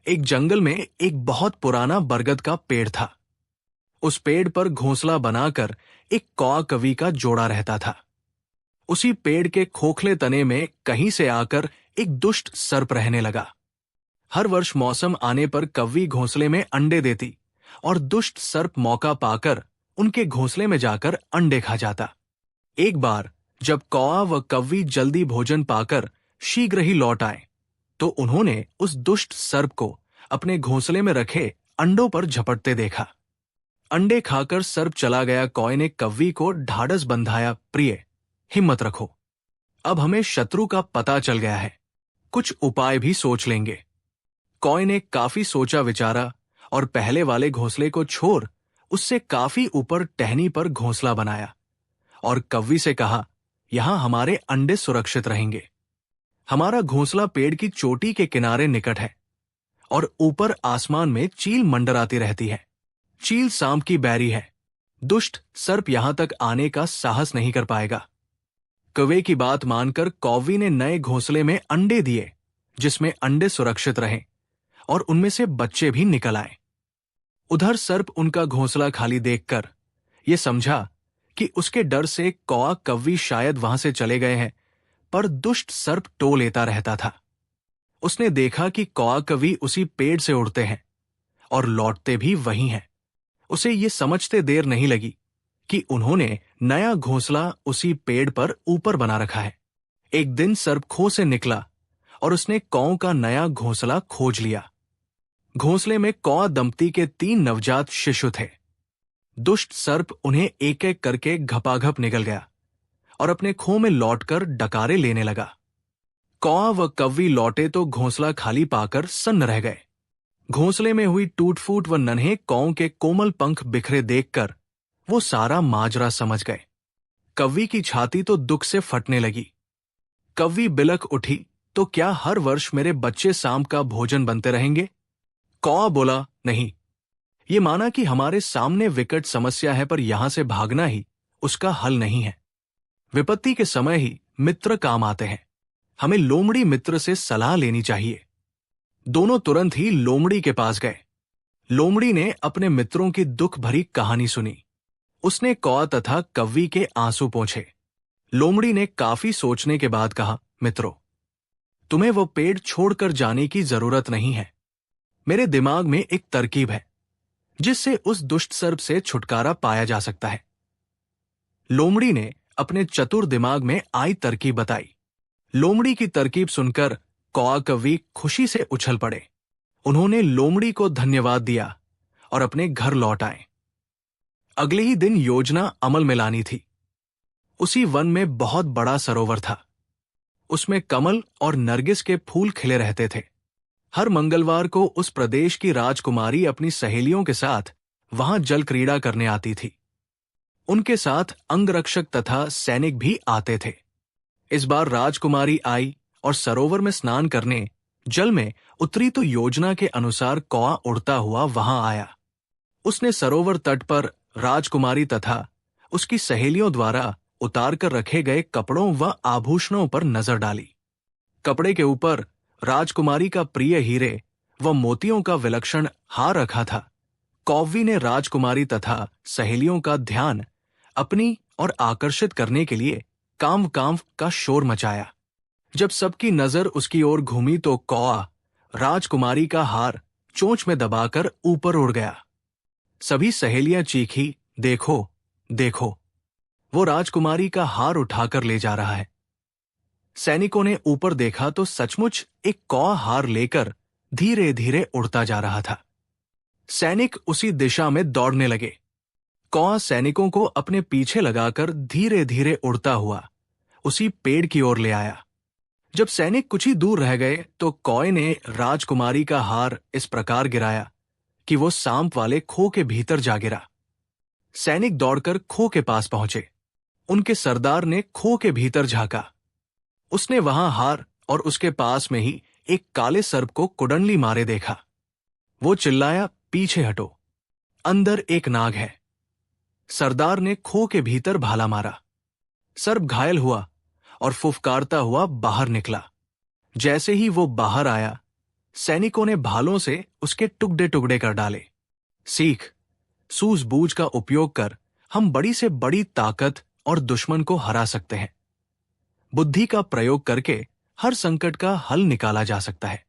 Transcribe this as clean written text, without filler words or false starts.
एक जंगल में एक बहुत पुराना बरगद का पेड़ था। उस पेड़ पर घोंसला बनाकर एक कौआ कवि का जोड़ा रहता था। उसी पेड़ के खोखले तने में कहीं से आकर एक दुष्ट सर्प रहने लगा। हर वर्ष मौसम आने पर कव्वी घोंसले में अंडे देती और दुष्ट सर्प मौका पाकर उनके घोंसले में जाकर अंडे खा जाता। एक बार जब कौआ व कव्वी जल्दी भोजन पाकर शीघ्र ही लौट आए तो उन्होंने उस दुष्ट सर्प को अपने घोंसले में रखे अंडों पर झपटते देखा। अंडे खाकर सर्प चला गया कौए ने कव्वी को ढाढ़स बंधाया, प्रिय हिम्मत रखो, अब हमें शत्रु का पता चल गया है, कुछ उपाय भी सोच लेंगे। कौए ने काफी सोचा विचारा और पहले वाले घोंसले को छोड़ उससे काफी ऊपर टहनी पर घोंसला बनाया और कव्वी से कहा, यहां हमारे अंडे सुरक्षित रहेंगे। हमारा घोंसला पेड़ की चोटी के किनारे निकट है और ऊपर आसमान में चील मंडराती रहती है। चील सांप की बैरी है, दुष्ट सर्प यहां तक आने का साहस नहीं कर पाएगा। कौवे की बात मानकर कौवी ने नए घोंसले में अंडे दिए जिसमें अंडे सुरक्षित रहें और उनमें से बच्चे भी निकल आए। उधर सर्प उनका घोंसला खाली देखकर यह समझा कि उसके डर से कौआ कव्वी शायद वहां से चले गए हैं, पर दुष्ट सर्प टो लेता रहता था। उसने देखा कि कौआ कव्वी उसी पेड़ से उड़ते हैं और लौटते भी वही हैं। उसे ये समझते देर नहीं लगी कि उन्होंने नया घोंसला उसी पेड़ पर ऊपर बना रखा है। एक दिन सर्प खो से निकला और उसने कौ का नया घोंसला खोज लिया। घोंसले में कौ दंपति के 3 नवजात शिशु थे। दुष्ट सर्प उन्हें एक एक करके घपाघप निगल गया और अपने खो में लौटकर डकारे लेने लगा। कौआ व कव्वी लौटे तो घोंसला खाली पाकर सन्न रह गए। घोंसले में हुई टूट फूट व नन्हे कौ के कोमल पंख बिखरे देखकर वो सारा माजरा समझ गए। कव्वी की छाती तो दुख से फटने लगी। कव्वी बिलख उठी, तो क्या हर वर्ष मेरे बच्चे सांप का भोजन बनते रहेंगे? कौआ बोला, नहीं। ये माना कि हमारे सामने विकट समस्या है, पर यहां से भागना ही उसका हल नहीं है। विपत्ति के समय ही मित्र काम आते हैं। हमें लोमड़ी मित्र से सलाह लेनी चाहिए। दोनों तुरंत ही लोमड़ी के पास गए। लोमड़ी ने अपने मित्रों की दुख भरी कहानी सुनी। उसने कौआ तथा कव्वी के आंसू पोंछे। लोमड़ी ने काफी सोचने के बाद कहा, मित्रों, तुम्हें वो पेड़ छोड़कर जाने की जरूरत नहीं है। मेरे दिमाग में एक तरकीब है जिससे उस दुष्ट सर्प से छुटकारा पाया जा सकता है। लोमड़ी ने अपने चतुर दिमाग में आई तरकीब बताई। लोमड़ी की तरकीब सुनकर कौआ कव्वी खुशी से उछल पड़े। उन्होंने लोमड़ी को धन्यवाद दिया और अपने घर लौट आए। अगले ही दिन योजना अमल में लानी थी। उसी वन में बहुत बड़ा सरोवर था। उसमें कमल और नरगिस के फूल खिले रहते थे। हर मंगलवार को उस प्रदेश की राजकुमारी अपनी सहेलियों के साथ वहां जल क्रीड़ा करने आती थी। उनके साथ अंगरक्षक तथा सैनिक भी आते थे। इस बार राजकुमारी आई और सरोवर में स्नान करने जल में उतरी तो योजना के अनुसार कौआ उड़ता हुआ वहां आया। उसने सरोवर तट पर राजकुमारी तथा उसकी सहेलियों द्वारा उतार कर रखे गए कपड़ों व आभूषणों पर नजर डाली। कपड़े के ऊपर राजकुमारी का प्रिय हीरे व मोतियों का विलक्षण हार रखा था। कौवी ने राजकुमारी तथा सहेलियों का ध्यान अपनी और आकर्षित करने के लिए कांव कांव का शोर मचाया। जब सबकी नजर उसकी ओर घूमी तो कौआ राजकुमारी का हार चोंच में दबाकर ऊपर उड़ गया। सभी सहेलियां चीखी, देखो देखो, वो राजकुमारी का हार उठाकर ले जा रहा है। सैनिकों ने ऊपर देखा तो सचमुच एक कौआ हार लेकर धीरे धीरे उड़ता जा रहा था। सैनिक उसी दिशा में दौड़ने लगे। कौआ सैनिकों को अपने पीछे लगाकर धीरे धीरे उड़ता हुआ उसी पेड़ की ओर ले आया। जब सैनिक कुछ ही दूर रह गए तो कौए ने राजकुमारी का हार इस प्रकार गिराया कि वो सांप वाले खो के भीतर जा गिरा। सैनिक दौड़कर खो के पास पहुंचे। उनके सरदार ने खो के भीतर झांका। उसने वहां हार और उसके पास में ही एक काले सर्प को कुडंडली मारे देखा। वो चिल्लाया, पीछे हटो, अंदर एक नाग है। सरदार ने खो के भीतर भाला मारा। सर्प घायल हुआ और फुफकारता हुआ बाहर निकला। जैसे ही वो बाहर आया, सैनिकों ने भालों से उसके टुकड़े टुकड़े कर डाले। सीख, सूझबूझ का उपयोग कर हम बड़ी से बड़ी ताकत और दुश्मन को हरा सकते हैं। बुद्धि का प्रयोग करके हर संकट का हल निकाला जा सकता है।